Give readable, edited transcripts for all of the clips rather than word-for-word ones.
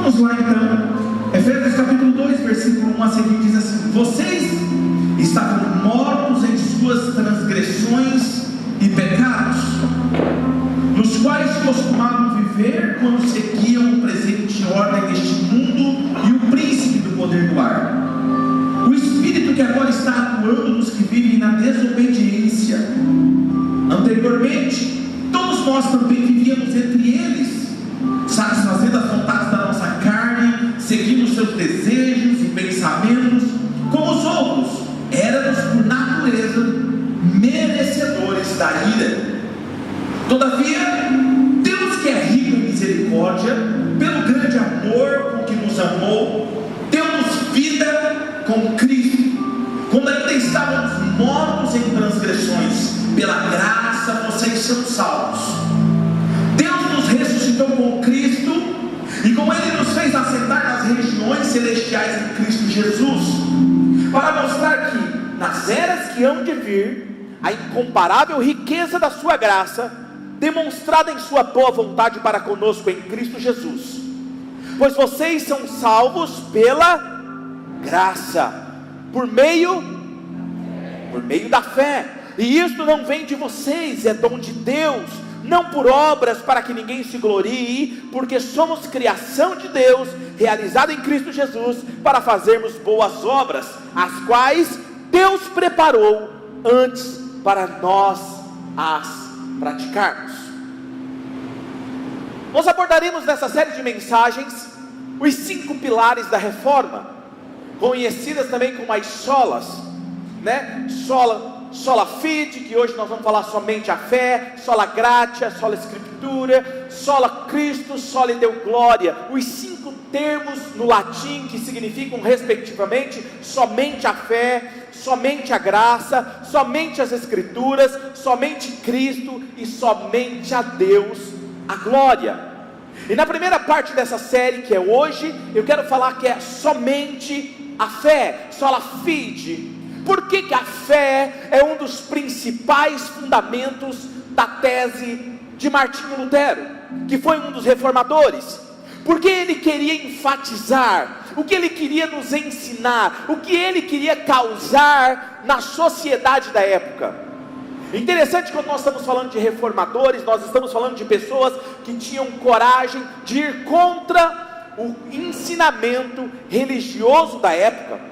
Vamos lá então. Efésios capítulo 2, versículo 1 a seguir diz assim: vocês estavam mortos em suas transgressões e pecados, nos quais costumavam viver quando seguiam o presente ordem deste mundo e o príncipe do poder do ar, o espírito que agora está atuando nos que vivem na desobediência. Anteriormente, todos nós também vivíamos entre eles, satisfazendo as vontades da nossa carne, seguindo os seus desejos e pensamentos. Como os outros, éramos por natureza merecedores da ira. Todavia, Deus, que é rico em misericórdia, pelo grande amor com que nos amou, deu-nos vida com Cristo, quando ainda estávamos mortos em transgressões. Pela graça vocês são salvos. Deus nos ressuscitou com Cristo, e com Ele nos fez assentar nas regiões celestiais em Cristo Jesus, para mostrar que nas eras que hão de vir, a incomparável riqueza da sua graça, demonstrada em sua boa vontade para conosco em Cristo Jesus. Pois vocês são salvos pela graça, por meio da fé. E isto não vem de vocês, é dom de Deus, não por obras, para que ninguém se glorie, porque somos criação de Deus, realizada em Cristo Jesus, para fazermos boas obras, as quais Deus preparou antes para nós as praticarmos. Nós abordaremos nessa série de mensagens os 5 pilares da reforma, conhecidas também como as solas, né? Sola fide, que hoje nós vamos falar somente a fé, sola gratia, sola escritura, sola Cristo, sola Deo glória, os 5 termos no latim que significam respectivamente somente a fé, somente a graça, somente as escrituras, somente Cristo e somente a Deus a glória. E na primeira parte dessa série, que é hoje, eu quero falar que é somente a fé, sola fide. Por que a fé é um dos principais fundamentos da tese de Martinho Lutero, que foi um dos reformadores? Porque ele queria enfatizar, o que ele queria nos ensinar, o que ele queria causar na sociedade da época. Interessante, quando nós estamos falando de reformadores, nós estamos falando de pessoas que tinham coragem de ir contra o ensinamento religioso da época,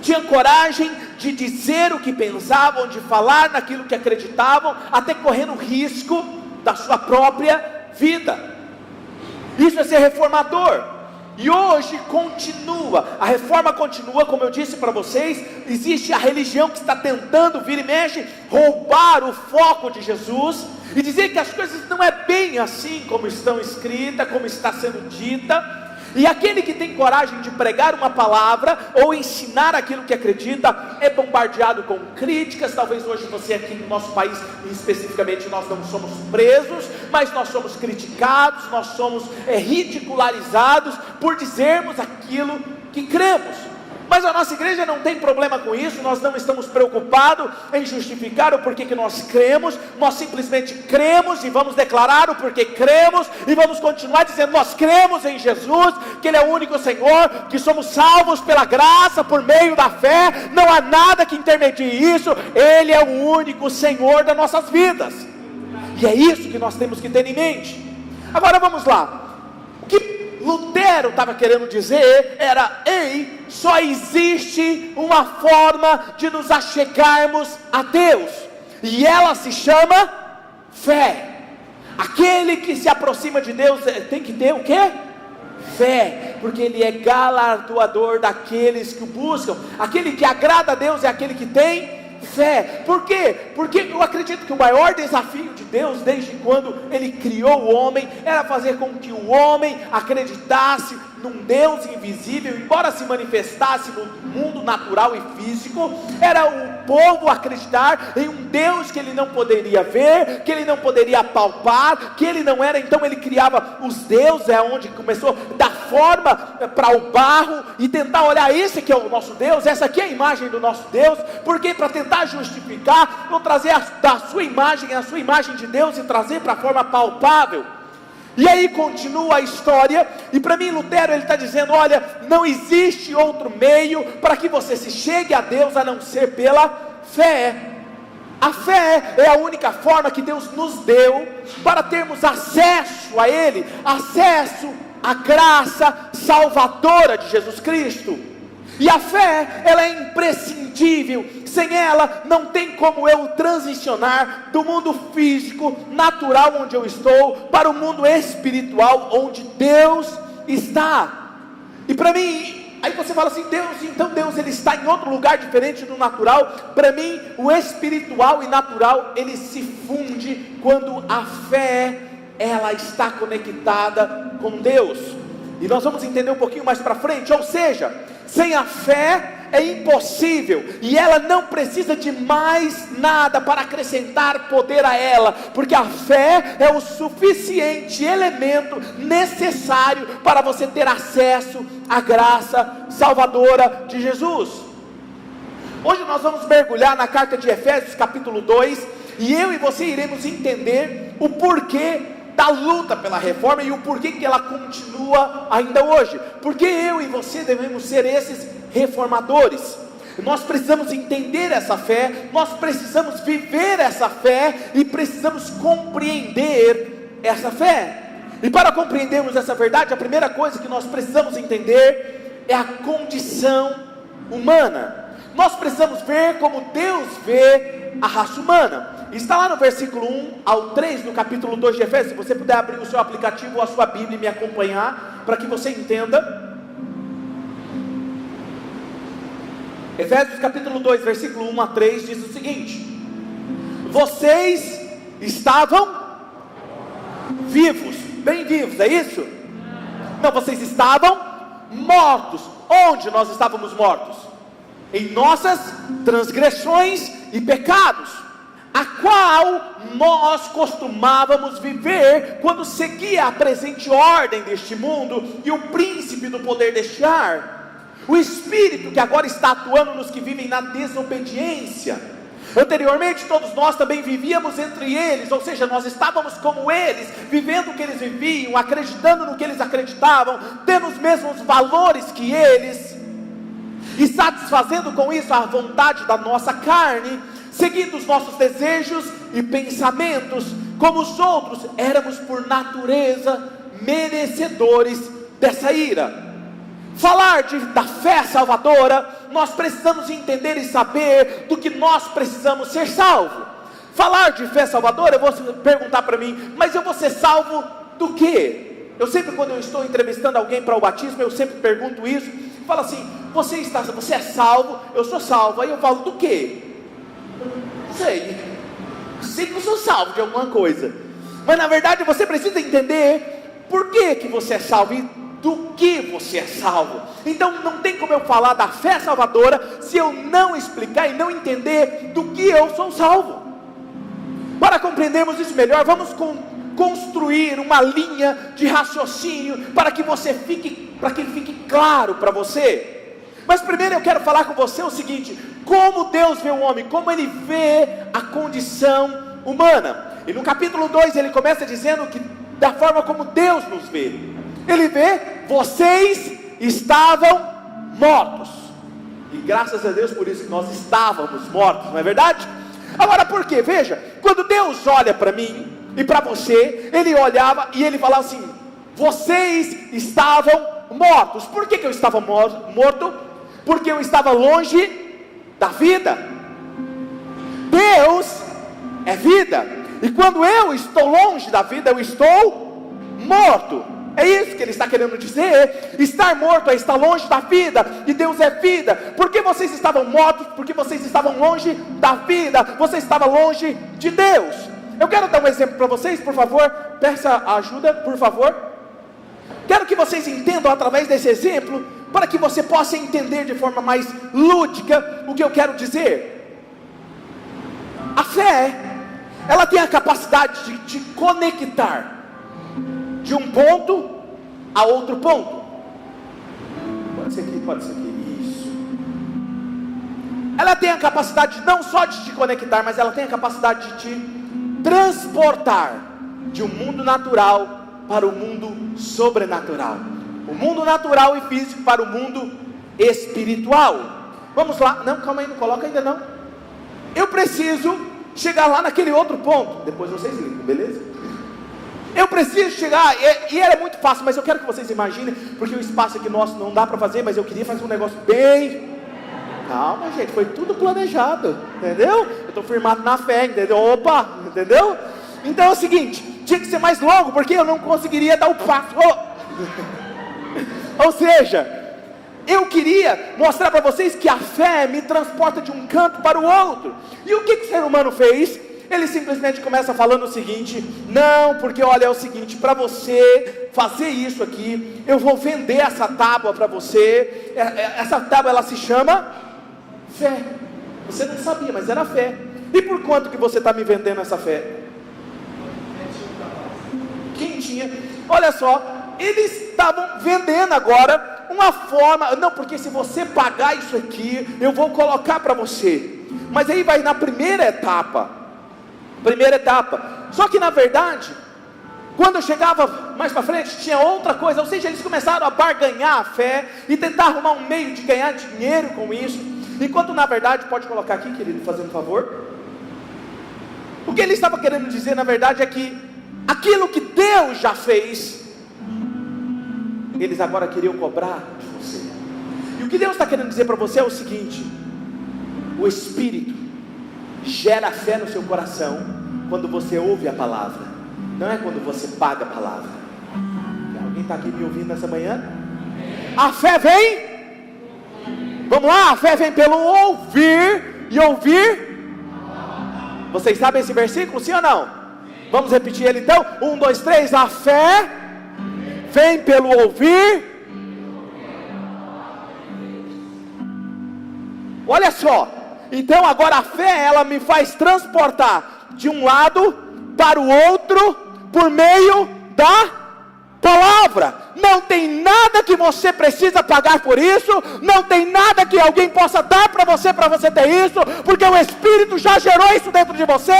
tinham coragem de dizer o que pensavam, de falar naquilo que acreditavam, até correndo risco da sua própria vida. Isso é ser reformador. E hoje continua, a reforma continua, como eu disse para vocês. Existe a religião que está tentando, vira e mexe, roubar o foco de Jesus, e dizer que as coisas não é bem assim como estão escritas, como está sendo dita. E aquele que tem coragem de pregar uma palavra, ou ensinar aquilo que acredita, é bombardeado com críticas. Talvez hoje você aqui no nosso país, especificamente, nós não somos presos, mas nós somos criticados, nós somos ridicularizados, por dizermos aquilo que cremos. Mas a nossa igreja não tem problema com isso. Nós não estamos preocupados em justificar o porquê que nós cremos. Nós simplesmente cremos e vamos declarar o porquê cremos, e vamos continuar dizendo: nós cremos em Jesus, que Ele é o único Senhor, que somos salvos pela graça, por meio da fé. Não há nada que intermedie isso. Ele é o único Senhor das nossas vidas, e é isso que nós temos que ter em mente. Agora vamos lá. O que Lutero estava querendo dizer era: ei, só existe uma forma de nos achegarmos a Deus, e ela se chama fé. Aquele que se aproxima de Deus tem que ter o quê? Fé, porque Ele é galardoador daqueles que o buscam. Aquele que agrada a Deus é aquele que tem fé. Por quê? Porque eu acredito que o maior desafio de Deus, desde quando Ele criou o homem, era fazer com que o homem acreditasse num Deus invisível, embora se manifestasse no mundo natural e físico. Era o povo acreditar em um Deus que ele não poderia ver, que ele não poderia apalpar, que ele não era. Então ele criava os deuses, é onde começou a dar forma para o barro e tentar olhar: esse aqui é o nosso Deus, essa aqui é a imagem do nosso Deus. Porque para tentar justificar, ou trazer da sua imagem, a sua imagem de Deus, e trazer para a forma palpável. E aí continua a história, e para mim Lutero ele está dizendo, olha, não existe outro meio para que você se chegue a Deus a não ser pela fé. A fé é a única forma que Deus nos deu para termos acesso a Ele, acesso à graça salvadora de Jesus Cristo. E a fé, ela é imprescindível. Sem ela, não tem como eu transicionar do mundo físico, natural, onde eu estou, para o mundo espiritual, onde Deus está. E para mim, aí você fala assim, Deus ele está em outro lugar diferente do natural. Para mim, o espiritual e natural, ele se funde quando a fé, ela está conectada com Deus. E nós vamos entender um pouquinho mais para frente, ou seja, sem a fé é impossível, e ela não precisa de mais nada para acrescentar poder a ela, porque a fé é o suficiente elemento necessário para você ter acesso à graça salvadora de Jesus. Hoje nós vamos mergulhar na carta de Efésios capítulo 2, e eu e você iremos entender o porquê da luta pela reforma e o porquê que ela continua ainda hoje. Porque eu e você devemos ser esses reformadores. Nós precisamos entender essa fé, nós precisamos viver essa fé e precisamos compreender essa fé. E para compreendermos essa verdade, a primeira coisa que nós precisamos entender é a condição humana. Nós precisamos ver como Deus vê a raça humana. Está lá no versículo 1 ao 3 do capítulo 2 de Efésios. Se você puder abrir o seu aplicativo ou a sua Bíblia e me acompanhar, para que você entenda. Efésios capítulo 2, versículo 1 a 3 diz o seguinte: vocês estavam vivos, bem vivos, é isso? Não, vocês estavam mortos. Onde nós estávamos mortos? Em nossas transgressões e pecados, a qual nós costumávamos viver quando seguia a presente ordem deste mundo e o príncipe do poder deste ar, o espírito que agora está atuando nos que vivem na desobediência. Anteriormente todos nós também vivíamos entre eles, ou seja, nós estávamos como eles, vivendo o que eles viviam, acreditando no que eles acreditavam, tendo os mesmos valores que eles, e satisfazendo com isso a vontade da nossa carne, seguindo os nossos desejos e pensamentos. Como os outros, éramos por natureza merecedores dessa ira. Falar da fé salvadora, nós precisamos entender e saber do que nós precisamos ser salvos. Falar de fé salvadora, eu vou perguntar para mim, mas eu vou ser salvo do quê? Eu sempre, quando eu estou entrevistando alguém para o batismo, eu sempre pergunto isso. Falo assim, você é salvo? Eu sou salvo. Aí eu falo, do quê? Sei que eu sou salvo de alguma coisa, mas na verdade você precisa entender por que você é salvo e do que você é salvo. Então não tem como eu falar da fé salvadora se eu não explicar e não entender do que eu sou salvo. Para compreendermos isso melhor, vamos construir uma linha de raciocínio para que fique claro para você. Mas primeiro eu quero falar com você o seguinte: como Deus vê o homem, como Ele vê a condição humana. E no capítulo 2 ele começa dizendo que da forma como Deus nos vê, Ele vê, vocês estavam mortos, e graças a Deus por isso que nós estávamos mortos, não é verdade? Agora por quê? Veja, quando Deus olha para mim e para você, Ele olhava e Ele falava assim: vocês estavam mortos. Por que eu estava morto? Porque eu estava longe da vida. Deus é vida, e quando eu estou longe da vida, eu estou morto. É isso que ele está querendo dizer. Estar morto é estar longe da vida, e Deus é vida. Por que vocês estavam mortos? Porque vocês estavam longe da vida, você estava longe de Deus. Eu quero dar um exemplo para vocês, por favor. Peça ajuda, por favor. Quero que vocês entendam através desse exemplo, para que você possa entender de forma mais lúdica o que eu quero dizer. A fé, ela tem a capacidade de te conectar de um ponto a outro ponto. Pode ser aqui, isso. Ela tem a capacidade não só de te conectar, mas ela tem a capacidade de te transportar de um mundo natural para o mundo sobrenatural. O mundo natural e físico para o mundo espiritual. Vamos lá, não, calma aí, não coloca ainda não. Eu preciso chegar lá naquele outro ponto, depois vocês ligam, beleza? Eu preciso chegar, e era muito fácil, mas eu quero que vocês imaginem, porque o espaço aqui nosso não dá para fazer, mas eu queria fazer um negócio bem... Calma, gente, foi tudo planejado, entendeu? Eu estou firmado na fé, entendeu? Opa, entendeu? Então é o seguinte, tinha que ser mais longo, porque eu não conseguiria dar o passo. Ou seja, eu queria mostrar para vocês que a fé me transporta de um canto para o outro. E o que o ser humano fez? Ele simplesmente começa falando o seguinte: não, porque olha, é o seguinte, para você fazer isso aqui, eu vou vender essa tábua para você. Essa tábua, ela se chama fé. Você não sabia, mas era fé. E por quanto que você está me vendendo essa fé? Quem tinha? Olha só, eles estavam vendendo agora uma forma, não, porque se você pagar isso aqui, eu vou colocar para você. Mas aí vai na primeira etapa. Só que na verdade, quando eu chegava mais para frente, tinha outra coisa. Ou seja, eles começaram a barganhar a fé e tentar arrumar um meio de ganhar dinheiro com isso, enquanto na verdade, pode colocar aqui, querido, fazendo um favor. O que ele estava querendo dizer na verdade é que aquilo que Deus já fez, eles agora queriam cobrar de você. E o que Deus está querendo dizer para você é o seguinte: o Espírito gera fé no seu coração quando você ouve a palavra, não é quando você paga a palavra. Alguém está aqui me ouvindo nessa manhã? A fé vem, vamos lá, a fé vem pelo ouvir, e ouvir, vocês sabem esse versículo, sim ou não? Vamos repetir ele então, 1, 2, 3, a fé vem pelo ouvir. Olha só, então agora a fé, ela me faz transportar de um lado para o outro, por meio da palavra. Não tem nada que você precisa pagar por isso, não tem nada que alguém possa dar para você ter isso, porque o Espírito já gerou isso dentro de você,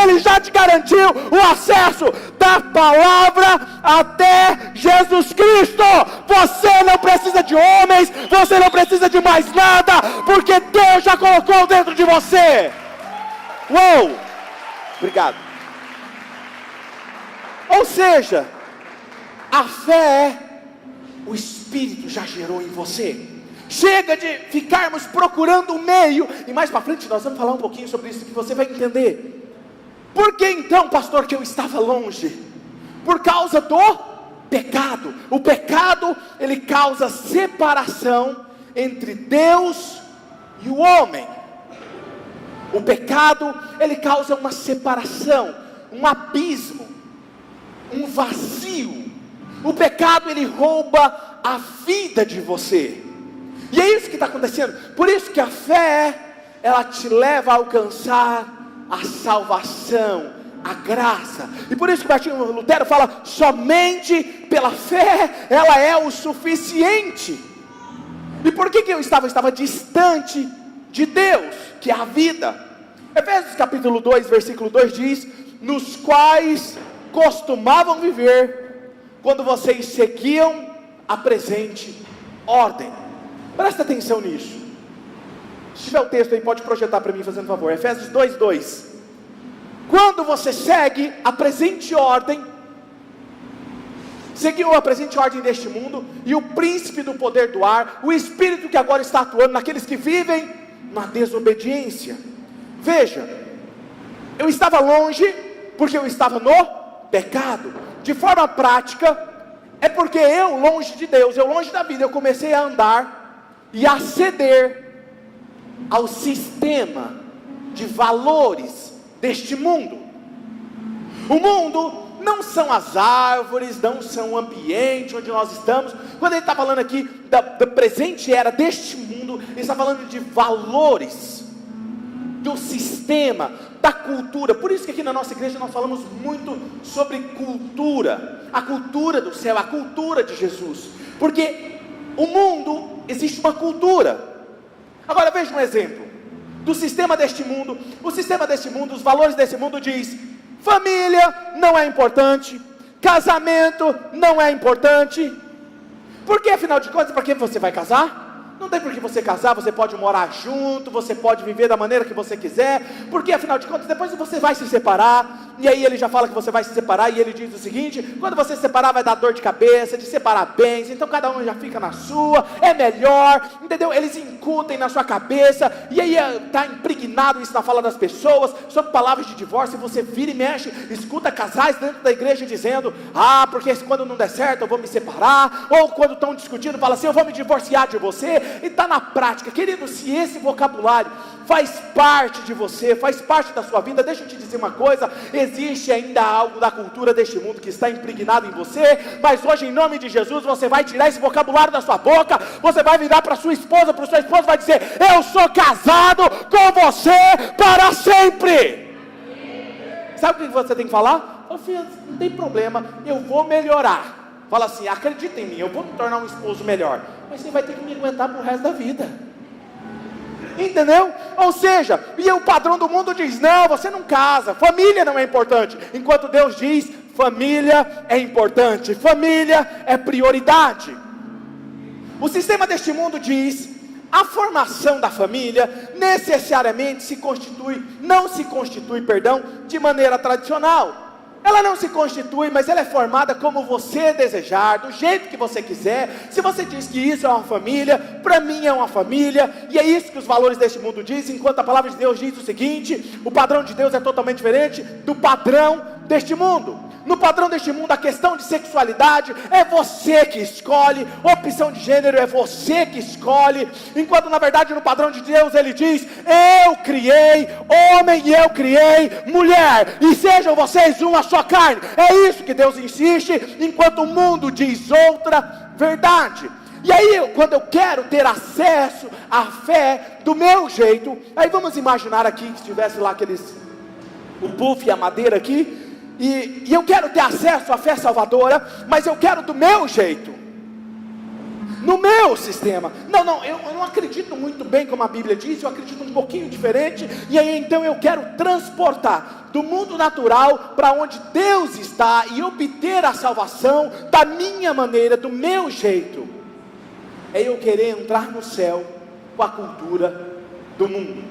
Ele já te garantiu o acesso da palavra até Jesus Cristo. Você não precisa de homens, você não precisa de mais nada, porque Deus já colocou dentro de você. Uou! Obrigado. Ou seja, a fé, o Espírito já gerou em você. Chega de ficarmos procurando um meio. E mais para frente nós vamos falar um pouquinho sobre isso, que você vai entender. Por que então, pastor, que eu estava longe? Por causa do pecado. O pecado, ele causa separação entre Deus e o homem. O pecado, ele causa uma separação, um abismo, um vazio. O pecado, ele rouba a vida de você. E é isso que está acontecendo. Por isso que a fé, ela te leva a alcançar a salvação, a graça. E por isso que Martinho Lutero fala: somente pela fé ela é o suficiente. E por que eu estava distante de Deus, que é a vida? Efésios capítulo 2, versículo 2 diz: nos quais costumavam viver quando vocês seguiam a presente ordem. Presta atenção nisso. Se tiver o texto aí, pode projetar para mim, fazendo favor. Efésios 2, 2. Quando você segue a presente ordem, seguiu a presente ordem deste mundo, e o príncipe do poder do ar, o espírito que agora está atuando naqueles que vivem na desobediência. Veja, eu estava longe, porque eu estava no pecado. De forma prática, é porque eu, longe de Deus, eu longe da vida, eu comecei a andar e a ceder ao sistema de valores deste mundo. O mundo não são as árvores, não são o ambiente onde nós estamos. Quando ele está falando aqui da presente era deste mundo, ele está falando de valores, do sistema, da cultura. Por isso que aqui na nossa igreja nós falamos muito sobre cultura, a cultura do céu, a cultura de Jesus, porque o mundo, existe uma cultura. Agora veja um exemplo do sistema deste mundo. O sistema deste mundo, os valores desse mundo diz: família não é importante, casamento não é importante. Porque afinal de contas, para que você vai casar? Não tem por que você casar, você pode morar junto, você pode viver da maneira que você quiser, porque afinal de contas, depois você vai se separar, e aí ele já fala que você vai se separar, e ele diz o seguinte: quando você se separar vai dar dor de cabeça, de separar bens, então cada um já fica na sua, é melhor, entendeu? Eles incutem na sua cabeça, e aí está impregnado isso na fala das pessoas, sobre palavras de divórcio, e você vira e mexe, escuta casais dentro da igreja dizendo: porque quando não der certo eu vou me separar, ou quando estão discutindo, fala assim: eu vou me divorciar de você. E está na prática, querido. Se esse vocabulário faz parte de você, faz parte da sua vida, deixa eu te dizer uma coisa: existe ainda algo da cultura deste mundo que está impregnado em você, mas hoje em nome de Jesus, você vai tirar esse vocabulário da sua boca, você vai virar para sua esposa vai dizer: eu sou casado com você para sempre. Sabe o que você tem que falar? Filha, não tem problema, eu vou melhorar. Fala assim: acredita em mim, eu vou me tornar um esposo melhor, mas você vai ter que me aguentar pro resto da vida. Entendeu? Ou seja, e o padrão do mundo diz: não, você não casa, família não é importante, enquanto Deus diz: família é importante, família é prioridade. O sistema deste mundo diz: a formação da família necessariamente não se constitui, de maneira tradicional. Ela não se constitui, mas ela é formada como você desejar, do jeito que você quiser. Se você diz que isso é uma família, para mim é uma família, e é isso que os valores deste mundo dizem, enquanto a palavra de Deus diz o seguinte: o padrão de Deus é totalmente diferente do padrão deste mundo. No padrão deste mundo, a questão de sexualidade é você que escolhe, opção de gênero é você que escolhe, enquanto na verdade no padrão de Deus ele diz: eu criei homem e eu criei mulher, e sejam vocês uma só carne. É isso que Deus insiste, enquanto o mundo diz outra verdade. E aí, quando eu quero ter acesso à fé do meu jeito, aí vamos imaginar aqui que estivesse lá o puff e a madeira aqui, e eu quero ter acesso à fé salvadora, mas eu quero do meu jeito, no meu sistema. Eu não acredito muito bem como a Bíblia diz, eu acredito um pouquinho diferente, e aí então eu quero transportar do mundo natural para onde Deus está, e obter a salvação da minha maneira, do meu jeito. É eu querer entrar no céu com a cultura do mundo.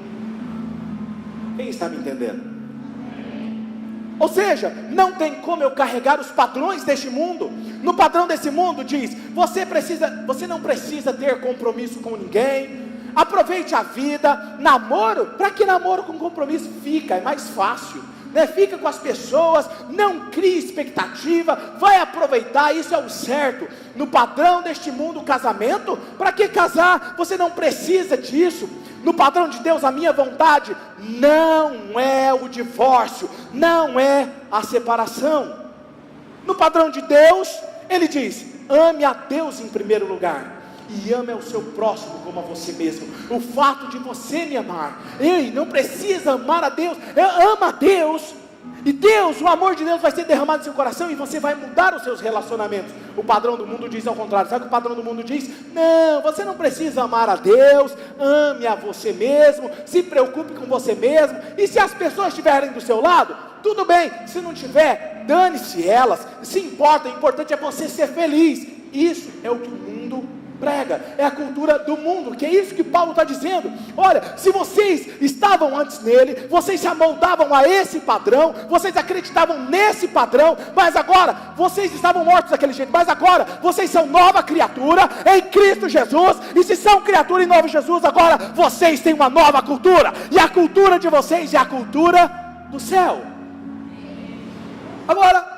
Quem está me entendendo? Ou seja, não tem como eu carregar os padrões deste mundo. No padrão desse mundo diz: você não precisa ter compromisso com ninguém, aproveite a vida, namoro. Para que namoro com compromisso? É mais fácil, né? Fica com as pessoas, não crie expectativa, vai aproveitar, isso é o certo. No padrão deste mundo, casamento, para que casar? Você não precisa disso. No padrão de Deus, a minha vontade não é o divórcio, não é a separação. No padrão de Deus, ele diz: ame a Deus em primeiro lugar, e ame ao seu próximo como a você mesmo. O fato de você me amar, não precisa amar a Deus, ama a Deus, e Deus, o amor de Deus vai ser derramado no seu coração, e você vai mudar os seus relacionamentos. O padrão do mundo diz ao contrário. Sabe o que o padrão do mundo diz? Não, você não precisa amar a Deus, ame a você mesmo, se preocupe com você mesmo, e se as pessoas estiverem do seu lado, tudo bem, se não tiver, dane-se elas, se importa, o importante é você ser feliz. Isso é o que o mundo prega, é a cultura do mundo, que é isso que Paulo está dizendo. Olha, se vocês estavam antes nele, vocês se amoldavam a esse padrão, vocês acreditavam nesse padrão, mas agora, vocês estavam mortos daquele jeito, mas agora, vocês são nova criatura em Cristo Jesus, e se são criatura em novo Jesus, agora, vocês têm uma nova cultura, e a cultura de vocês é a cultura do céu. Agora,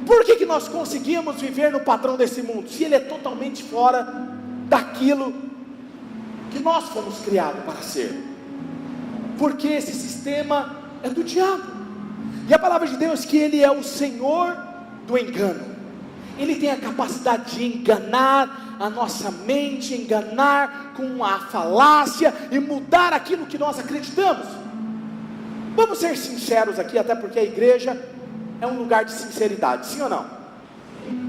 por que nós conseguimos viver no padrão desse mundo, se ele é totalmente fora daquilo que nós fomos criados para ser? Porque esse sistema é do diabo, e a palavra de Deus que ele é o Senhor do engano. Ele tem a capacidade de enganar a nossa mente, enganar com a falácia e mudar aquilo que nós acreditamos. Vamos ser sinceros aqui, até porque a igreja é um lugar de sinceridade, sim ou não?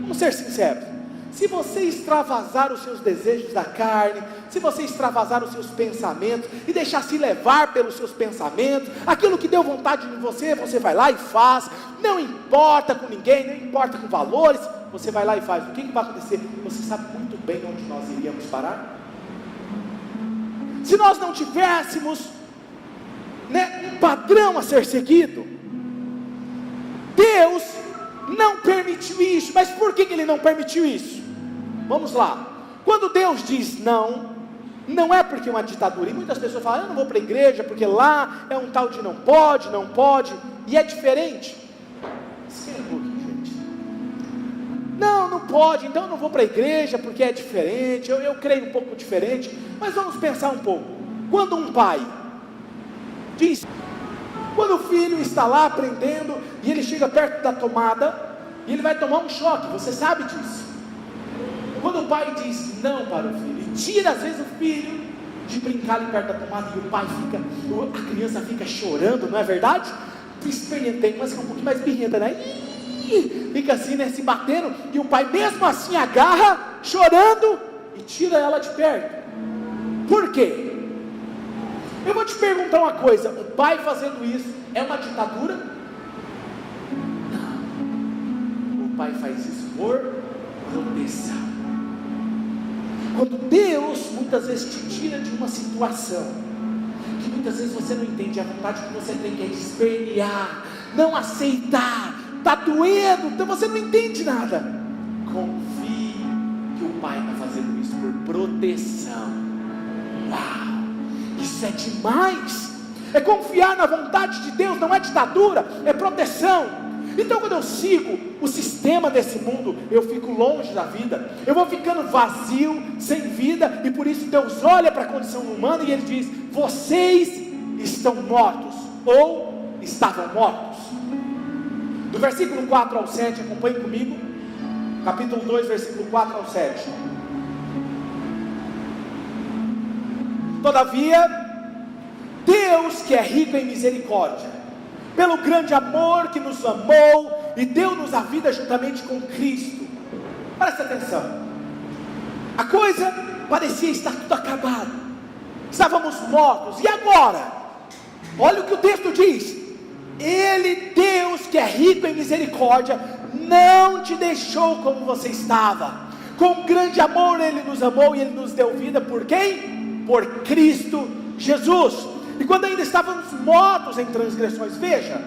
Vamos ser sinceros. se você extravasar os seus desejos da carne, se você extravasar os seus pensamentos, e deixar se levar pelos seus pensamentos, aquilo que deu vontade em você, você vai lá e faz, não importa com ninguém, não importa com valores, você vai lá e faz. O que vai acontecer? Você sabe muito bem onde nós iríamos parar? Se nós não tivéssemos, um padrão a ser seguido, Deus não permitiu isso. Mas por que Ele não permitiu isso? Vamos lá. Quando Deus diz não, não é porque é uma ditadura. E muitas pessoas falam, eu não vou para a igreja porque lá é um tal de não pode, e é diferente. Esquenta um pouquinho, gente. Não pode, então eu não vou para a igreja porque é diferente, eu creio um pouco diferente. Mas vamos pensar um pouco. Quando um pai diz, quando o filho está lá aprendendo, e ele chega perto da tomada, e ele vai tomar um choque, você sabe disso. Quando o pai diz não para o filho, e tira às vezes o filho de brincar ali perto da tomada, e o pai fica, a criança fica chorando, não é verdade? Experimentei, mas fica um pouquinho mais birrenta, né? Fica assim, se batendo, e o pai mesmo assim agarra, chorando, e tira ela de perto. Por quê? Eu vou te perguntar uma coisa, o pai fazendo isso é uma ditadura? Não, o pai faz isso por proteção. Quando Deus muitas vezes te tira de uma situação, que muitas vezes você não entende, a vontade que você tem que é de espernear, não aceitar, está doendo, então você não entende nada, confie que o pai está fazendo isso por proteção. Uau! Isso é demais, é confiar na vontade de Deus, não é ditadura, é proteção. Então quando eu sigo o sistema desse mundo, eu fico longe da vida, eu vou ficando vazio, sem vida, e por isso Deus olha para a condição humana e Ele diz, vocês estão mortos, ou estavam mortos. Do versículo 4 ao 7, acompanhe comigo, capítulo 2, versículo 4 ao 7. Todavia, Deus que é rico em misericórdia, pelo grande amor que nos amou e deu-nos a vida juntamente com Cristo. Presta atenção, a coisa parecia estar tudo acabado, estávamos mortos, e agora? Olha o que o texto diz, Ele, Deus que é rico em misericórdia, não te deixou como você estava, com grande amor Ele nos amou e Ele nos deu vida, por quem? Por Cristo Jesus. E quando ainda estávamos mortos em transgressões, veja,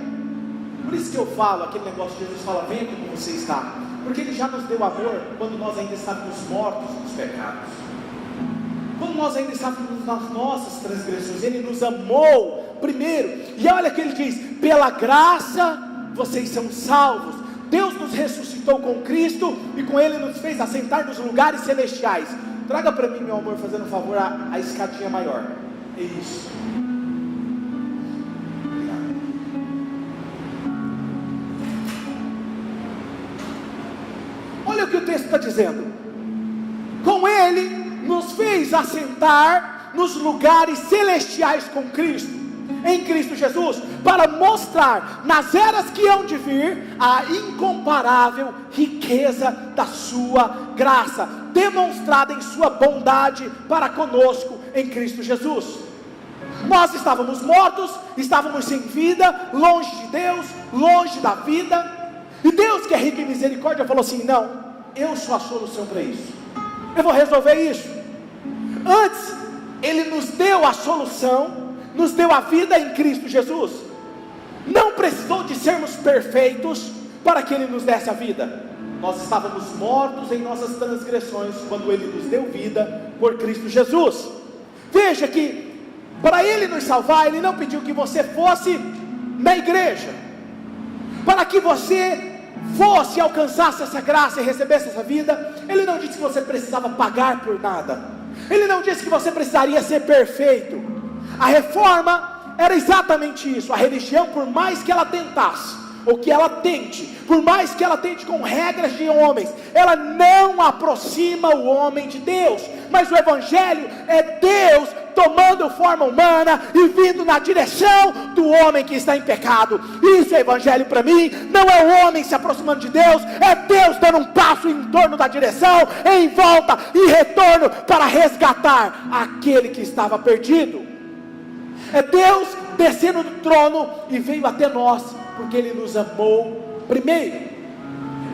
por isso que eu falo, aquele negócio de Jesus fala, venha como você está, porque Ele já nos deu amor, quando nós ainda estávamos mortos nos pecados, quando nós ainda estávamos nas nossas transgressões, Ele nos amou primeiro, e olha que Ele diz, pela graça, vocês são salvos, Deus nos ressuscitou com Cristo, e com Ele nos fez assentar nos lugares celestiais. Traga para mim, meu amor, fazendo um favor, a escadinha maior, isso. Olha o que o texto está dizendo, com Ele nos fez assentar nos lugares celestiais com Cristo, em Cristo Jesus, para mostrar nas eras que hão de vir, a incomparável riqueza da sua graça, demonstrada em sua bondade para conosco em Cristo Jesus. Nós estávamos mortos, estávamos sem vida, longe de Deus, longe da vida, e Deus que é rico em misericórdia falou assim, não, eu sou a solução para isso, eu vou resolver isso. Antes, Ele nos deu a solução, nos deu a vida em Cristo Jesus, não precisou de sermos perfeitos, para que Ele nos desse a vida, nós estávamos mortos em nossas transgressões, quando Ele nos deu vida, por Cristo Jesus. Veja que, para Ele nos salvar, Ele não pediu que você fosse na igreja, para que você fosse, alcançasse essa graça e recebesse essa vida. Ele não disse que você precisava pagar por nada, Ele não disse que você precisaria ser perfeito. A reforma era exatamente isso. A religião, por mais que ela tentasse, ou que ela tente, por mais que ela tente com regras de homens, ela não aproxima o homem de Deus. Mas o Evangelho é Deus tomando forma humana e vindo na direção do homem que está em pecado. Isso é evangelho para mim. Não é o homem se aproximando de Deus, é Deus dando um passo em torno da direção, em volta e retorno para resgatar aquele que estava perdido. É Deus descendo do trono e veio até nós, porque Ele nos amou primeiro.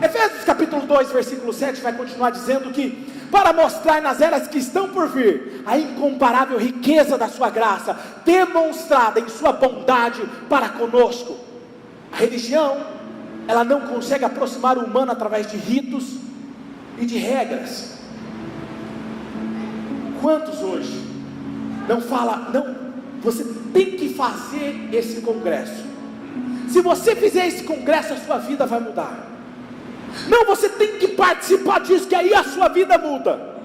Efésios capítulo 2, versículo 7 vai continuar dizendo que, para mostrar nas eras que estão por vir, a incomparável riqueza da sua graça, demonstrada em sua bondade para conosco. A religião, ela não consegue aproximar o humano através de ritos e de regras. Quantos hoje não fala, não, você tem que fazer esse congresso. Se você fizer esse congresso, a sua vida vai mudar. Não, você tem que participar disso, que aí a sua vida muda.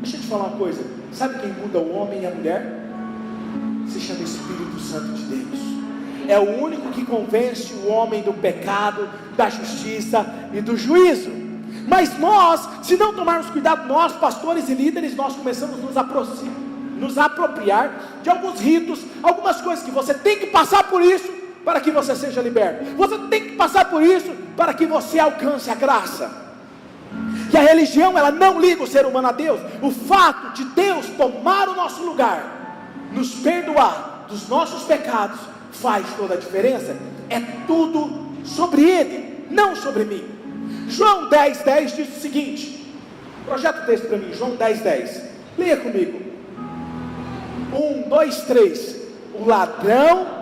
Deixa eu te falar uma coisa. Sabe quem muda o homem e a mulher? Se chama Espírito Santo de Deus. É o único que convence o homem do pecado, da justiça e do juízo. Mas nós, se não tomarmos cuidado, nós pastores e líderes, nós começamos a nos apropriar de alguns ritos, algumas coisas que você tem que passar por isso para que você seja liberto. Você tem que passar por isso para que você alcance a graça. E a religião, ela não liga o ser humano a Deus. O fato de Deus tomar o nosso lugar, nos perdoar dos nossos pecados, faz toda a diferença. É tudo sobre Ele, não sobre mim. João 10:10 diz o seguinte, projeta o texto para mim, João 10:10, leia comigo. 1, 2, 3. O ladrão,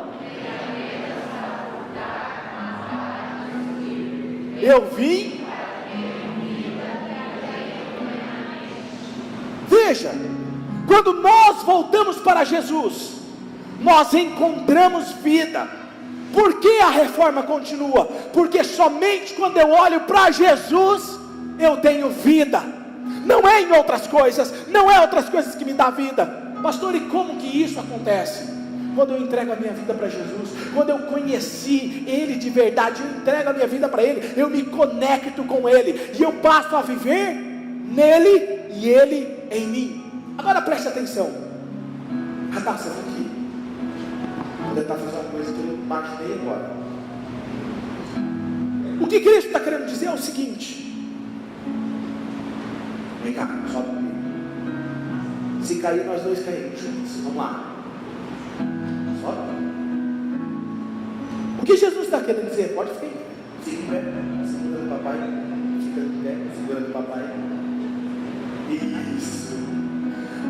eu vim. Veja, quando nós voltamos para Jesus, nós encontramos vida. Por que a reforma continua? Porque somente quando eu olho para Jesus, eu tenho vida. Não é em outras coisas, não é outras coisas que me dão vida. Pastor, e como que isso acontece? Quando eu entrego a minha vida para Jesus, quando eu conheci Ele de verdade, eu entrego a minha vida para Ele, eu me conecto com Ele, e eu passo a viver nele, e Ele em mim. Agora preste atenção. Radassa, aqui. Vou tentar fazer uma coisa que eu não imaginei agora. O que Cristo está querendo dizer é o seguinte. Vem cá, sobe comigo. Se cair, nós dois caímos juntos. Vamos lá. Sobe. O que Jesus está querendo dizer? Pode ficar. Fica em pé. Segura do papai. Fica em pé. Segura do papai. Isso.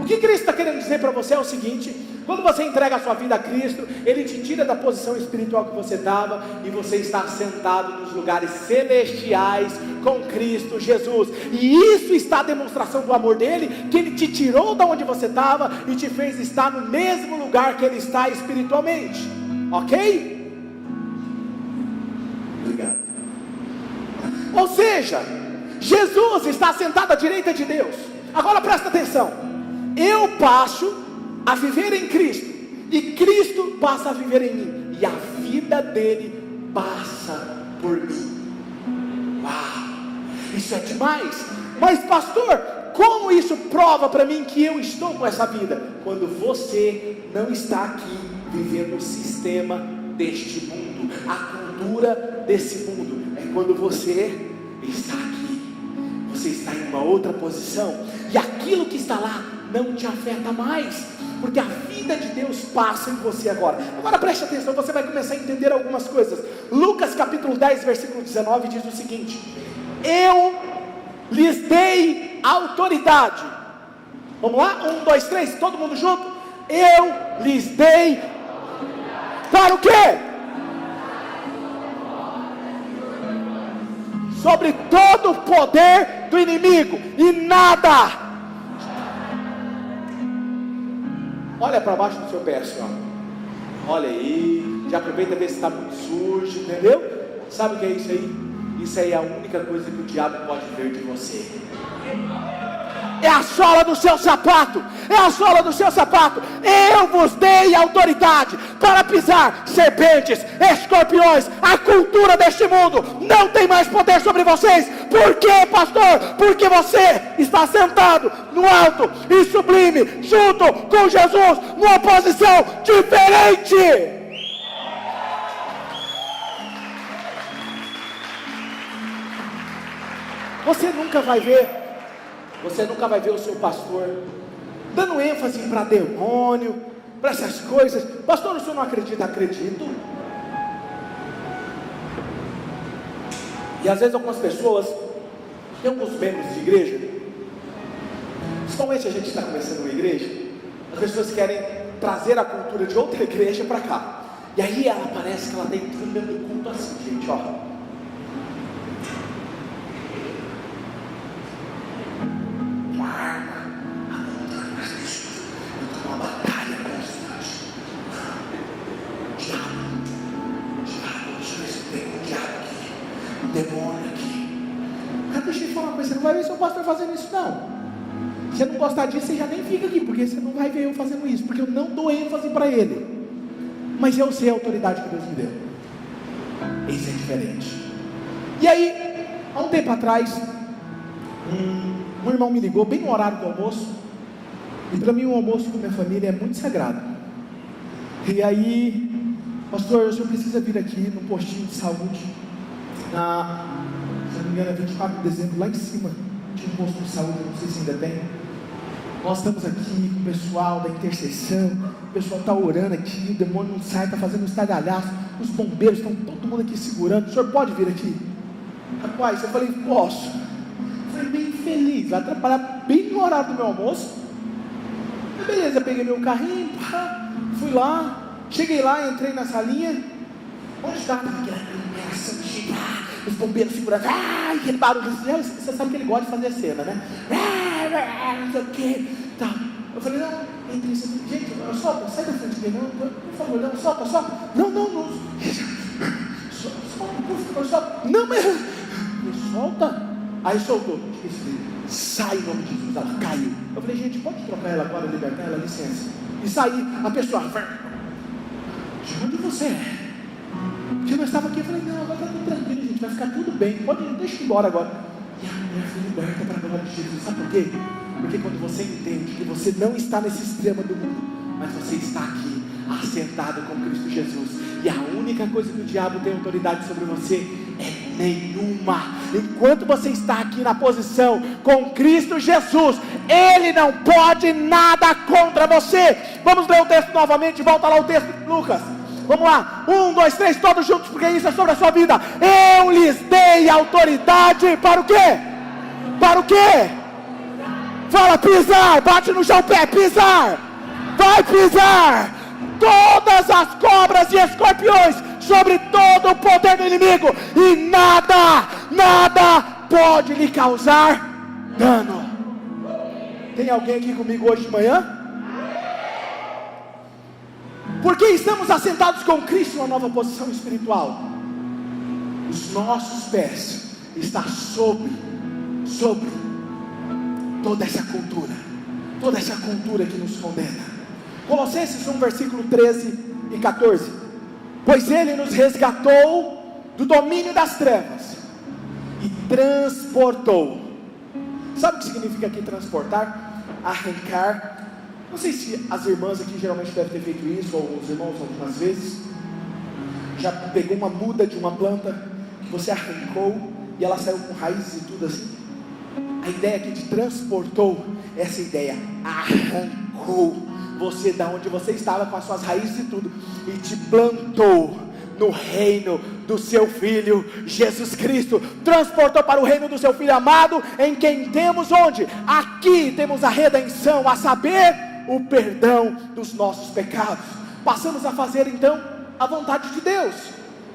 O que Cristo está querendo dizer para você é o seguinte: quando você entrega a sua vida a Cristo, Ele te tira da posição espiritual que você estava, e você está sentado nos lugares celestiais com Cristo Jesus, e isso está a demonstração do amor dEle, que Ele te tirou da onde você estava, e te fez estar no mesmo lugar que Ele está espiritualmente, ok? Obrigado. Ou seja, Jesus está sentado à direita de Deus. Agora presta atenção, eu passo a viver em Cristo, e Cristo passa a viver em mim, e a vida dele passa por mim. Uau, isso é demais. Mas pastor, como isso prova para mim que eu estou com essa vida? Quando você não está aqui vivendo o sistema deste mundo, a cultura desse mundo. É quando você está aqui, você está em uma outra posição, e aquilo que está lá não te afeta mais, porque a vida de Deus passa em você agora. Agora preste atenção, você vai começar a entender algumas coisas. Lucas capítulo 10, versículo 19 diz o seguinte: eu lhes dei autoridade. Vamos lá? 1, 2, 3, todo mundo junto? Eu lhes dei para o quê? Sobre todo o poder do inimigo, e nada. Olha para baixo do seu pé assim, ó. Olha aí, já aproveita e vê se está muito sujo, entendeu? Sabe o que é isso aí? Isso aí é a única coisa que o diabo pode ver de você. É a sola do seu sapato, é a sola do seu sapato. Eu vos dei autoridade para pisar serpentes, escorpiões. A cultura deste mundo não tem mais poder sobre vocês, Por quê, pastor? Porque você está sentado no alto e sublime, junto com Jesus, numa posição diferente. Você nunca vai ver o seu pastor dando ênfase para demônio, para essas coisas. Pastor, o senhor não acredita? Acredito. E às vezes algumas pessoas, tem alguns membros de igreja, principalmente a gente está começando uma igreja, as pessoas querem trazer a cultura de outra igreja para cá. E aí ela parece que ela está entrando dentro do culto assim, gente, ó. Demônio aqui. Cara, deixa eu te falar uma coisa, você não vai ver seu pastor fazendo isso não. Se você não gostar disso, você já nem fica aqui, porque você não vai ver eu fazendo isso, porque eu não dou ênfase para ele. Mas eu sei a autoridade que Deus me deu. Isso é diferente. E aí, há um tempo atrás, um irmão me ligou bem no horário do almoço. E para mim o almoço com minha família é muito sagrado. E aí, pastor, o senhor precisa vir aqui no postinho de saúde, se não me engano é 24 de dezembro, lá em cima tinha um posto de saúde, não sei se ainda tem. Nós estamos aqui com o pessoal da intercessão, o pessoal está orando aqui, o demônio não sai, está fazendo um estardalhaço, os bombeiros estão todo mundo aqui segurando, o senhor pode vir aqui? Rapaz, eu falei, posso. Eu falei, bem feliz, vai atrapalhar bem no horário do meu almoço. Mas beleza, peguei meu carrinho, fui lá, cheguei lá, entrei na salinha. Onde está? Aquela iluminação, os bombeiros segurando, aquele barulho, você sabe que ele gosta de fazer cena, né? Não sei o que, tá. Eu falei, não, entre isso, gente, solta, sai da frente dele, não, por favor, não, solta, não, solta, não, mas solta, aí soltou, sai em nome de Jesus, ela caiu. Eu falei, gente, pode trocar ela agora, libertar ela, licença. E saí, a pessoa, de onde você é? Porque eu estava aqui, eu falei, não, agora está tudo tranquilo, gente, vai ficar tudo bem, deixa eu ir embora agora. E a mulher foi liberta para a glória de Jesus, sabe por quê? Porque quando você entende que você não está nesse extremo do mundo, mas você está aqui, assentado com Cristo Jesus, e a única coisa que o diabo tem autoridade sobre você é nenhuma. Enquanto você está aqui na posição com Cristo Jesus, Ele não pode nada contra você. Vamos ler o texto novamente, volta lá o texto de Lucas. Vamos lá, 1, 2, 3, todos juntos, porque isso é sobre a sua vida. Eu lhes dei autoridade para o quê? Para o quê? Fala, pisar, bate no chão, pé, pisar. Vai pisar todas as cobras e escorpiões, sobre todo o poder do inimigo, e nada pode lhe causar dano. Tem alguém aqui comigo hoje de manhã? Porque estamos assentados com Cristo em uma nova posição espiritual. Os nossos pés estão sobre toda essa cultura que nos condena. Colossenses 1, versículo 13 e 14. Pois Ele nos resgatou do domínio das trevas e transportou. Sabe o que significa aqui transportar? Arrancar. Não sei se as irmãs aqui geralmente devem ter feito isso, ou os irmãos algumas vezes. Já pegou uma muda de uma planta que você arrancou e ela saiu com raízes e tudo assim. A ideia aqui de transportou, essa ideia, arrancou você da onde você estava com as suas raízes e tudo, e te plantou no reino do seu Filho Jesus Cristo. Transportou para o reino do seu Filho amado, em quem temos onde? Aqui temos a redenção, a saber, o perdão dos nossos pecados. Passamos a fazer então a vontade de Deus,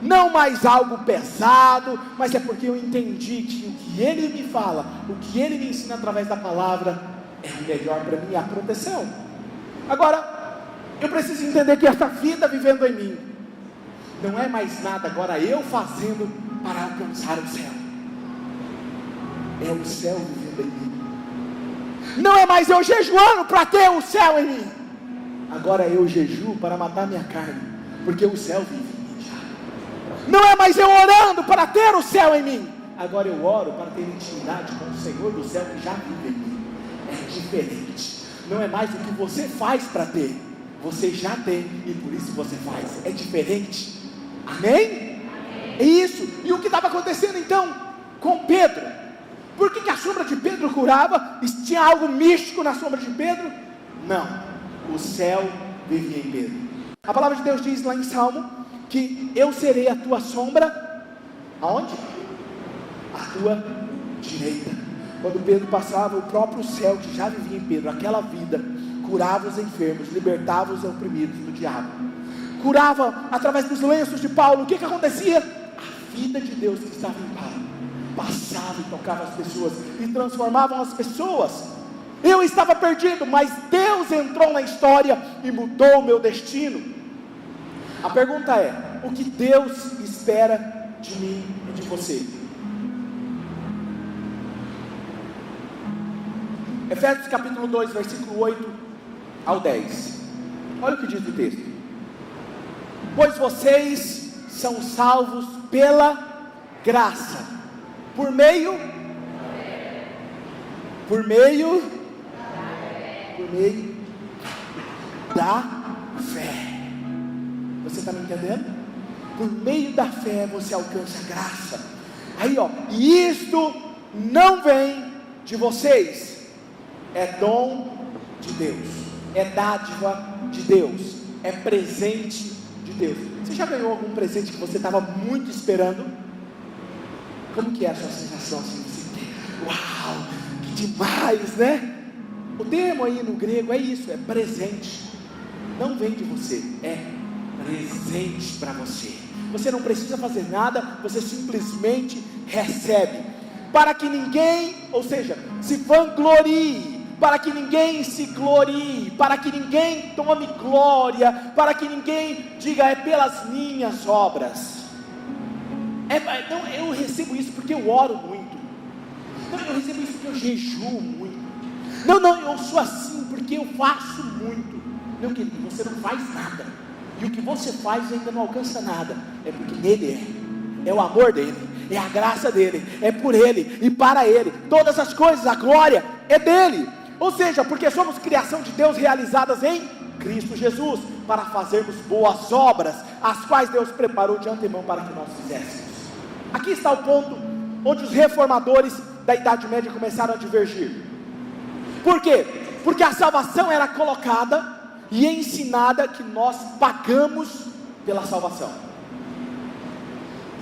não mais algo pesado, mas é porque eu entendi que o que Ele me fala, o que Ele me ensina através da palavra, é o melhor para mim, a proteção. Agora, eu preciso entender que essa vida vivendo em mim, não é mais nada agora eu fazendo para alcançar o céu, é o céu vivendo em mim. Não é mais eu jejuando para ter o céu em mim, agora eu jejuo para matar minha carne, porque o céu vive em mim já. Não é mais eu orando para ter o céu em mim, agora eu oro para ter intimidade com o Senhor do céu que já vive em mim. É diferente, não é mais o que você faz para ter, você já tem e por isso você faz, é diferente, amém? É isso. E o que estava acontecendo então com Pedro? Por que a sombra de Pedro curava? Tinha algo místico na sombra de Pedro? Não, o céu vivia em Pedro. A palavra de Deus diz lá em Salmo, que eu serei a tua sombra, aonde? A tua direita. Quando Pedro passava, o próprio céu que já vivia em Pedro, aquela vida, curava os enfermos, libertava os oprimidos do diabo, curava através dos lenços de Paulo. O que acontecia? A vida de Deus que estava em Paulo passava e tocava as pessoas e transformavam as pessoas. Eu estava perdido, mas Deus entrou na história e mudou o meu destino. A pergunta é: o que Deus espera de mim e de você? Efésios capítulo 2, versículo 8 ao 10. Olha o que diz o texto: pois vocês são salvos pela graça, por meio da fé. Você está me entendendo? Por meio da fé você alcança a graça. Aí e isto não vem de vocês, é dom de Deus, é dádiva de Deus, é presente de Deus. Você já ganhou algum presente que você estava muito esperando? Como que é a sua sensação assim? Uau, que demais, né? O termo aí no grego é isso, é presente. Não vem de você, é presente para você. Você não precisa fazer nada, você simplesmente recebe. Para que ninguém, ou seja, se vanglorie, para que ninguém se glorie, para que ninguém tome glória, para que ninguém diga é pelas minhas obras. Não, eu recebo isso porque eu oro muito. Não, eu recebo isso porque eu jejuo muito. Não, eu sou assim porque eu faço muito. Não, querido, você não faz nada. E o que você faz ainda não alcança nada. É porque nele é o amor dele, é a graça dele, é por ele e para ele. Todas as coisas, a glória é dele. Ou seja, porque somos criação de Deus realizadas em Cristo Jesus, para fazermos boas obras, as quais Deus preparou de antemão para que nós fizéssemos. Aqui está o ponto onde os reformadores da Idade Média começaram a divergir. Por quê? Porque a salvação era colocada e ensinada que nós pagamos pela salvação.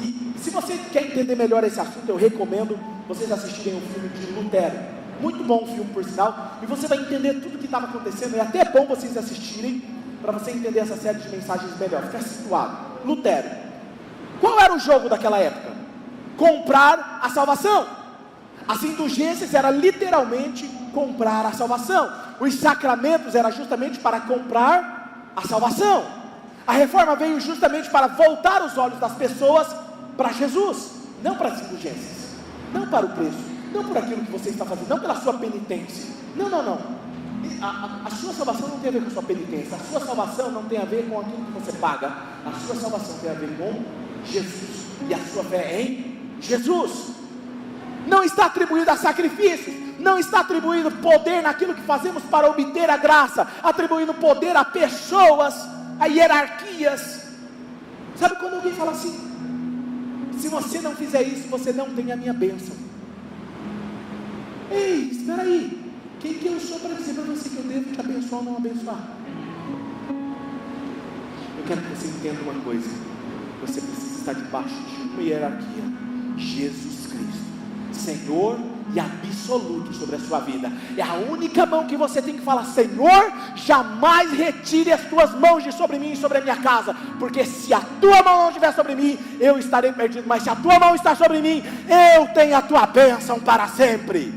E se você quer entender melhor esse assunto, eu recomendo vocês assistirem o filme de Lutero. Muito bom o filme, por sinal, e você vai entender tudo o que estava acontecendo. É até bom vocês assistirem, para você entender essa série de mensagens melhor, ficar situado. Lutero, qual era o jogo daquela época? Comprar a salvação. As indulgências era literalmente comprar a salvação. Os sacramentos era justamente para comprar a salvação. A reforma veio justamente para voltar os olhos das pessoas para Jesus, não para as indulgências, não para o preço, não por aquilo que você está fazendo, não pela sua penitência. Não. A sua salvação não tem a ver com a sua penitência. A sua salvação não tem a ver com aquilo que você paga. A sua salvação tem a ver com Jesus. E a sua fé é em Jesus. Não está atribuído a sacrifícios, não está atribuído poder naquilo que fazemos para obter a graça, atribuindo poder a pessoas, a hierarquias. Sabe quando alguém fala assim: se você não fizer isso, você não tem a minha bênção. Ei, espera aí, quem que eu sou para dizer para você que eu devo te abençoar ou não abençoar? Eu quero que você entenda uma coisa: você precisa estar debaixo de uma hierarquia. Jesus Cristo, Senhor e absoluto sobre a sua vida. É a única mão que você tem que falar: Senhor, jamais retire as tuas mãos de sobre mim e sobre a minha casa, porque se a tua mão não estiver sobre mim, eu estarei perdido, mas se a tua mão está sobre mim, eu tenho a tua bênção para sempre.